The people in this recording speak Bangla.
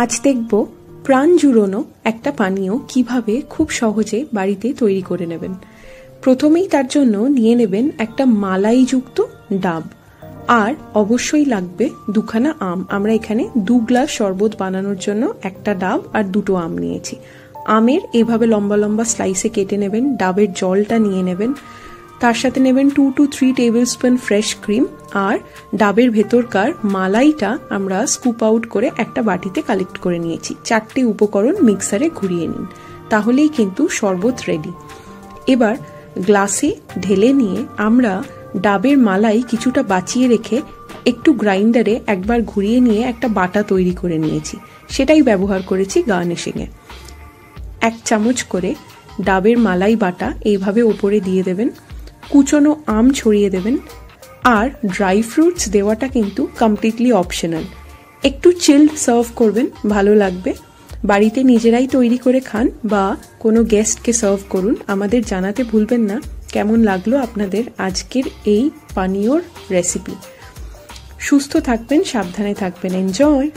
আজ দেখব প্রাণ জুড়োনো একটা পানীয় কিভাবে খুব সহজে বাড়িতে তৈরি করে নেবেন। প্রথমেই তার জন্য নিয়ে নেবেন একটা মালাইযুক্ত ডাব, আর অবশ্যই লাগবে দুখানা আম। আমরা এখানে 2 গ্লাস শরবত বানানোর জন্য একটা ডাব আর 2টো আম নিয়েছি। আমের এভাবে লম্বা লম্বা স্লাইসে কেটে নেবেন, ডাবের জলটা নিয়ে নেবেন, তার সাথে নেবেন 2 to 3 tablespoon fresh cream, আর ডাবের ভেতরকার মালাইটা আমরা স্কুপ আউট করে একটা বাটিতে কালেক্ট করে নিয়েছি। 4টে উপকরণ মিক্সারে ঘুরিয়ে নিন, তাহলেই কিন্তু শরবত রেডি। এবার গ্লাসে ঢেলে নিয়ে আমরা ডাবের মালাই কিছুটা বাঁচিয়ে রেখে একটু গ্রাইন্ডারে একবার ঘুরিয়ে নিয়ে একটা বাটা তৈরি করে নিয়েছি, সেটাই ব্যবহার করেছি গার্নিশিংয়ে। 1 চামচ করে ডাবের মালাই বাটা এইভাবে ওপরে দিয়ে দেবেন, কুচনো আম ছড়িয়ে দেবেন, আর ড্রাই ফ্রুটস দেওয়াটা কিন্তু কমপ্লিটলি অপশনাল। একটু চিল্ড সার্ভ করবেন, ভালো লাগবে। বাড়িতে নিজেরাই তৈরি করে খান বা কোনো গেস্টকে সার্ভ করুন। আমাদের জানাতে ভুলবেন না কেমন লাগলো আপনাদের আজকের এই পানীয়র রেসিপি। সুস্থ থাকবেন, সাবধানে থাকবেন। এনজয়।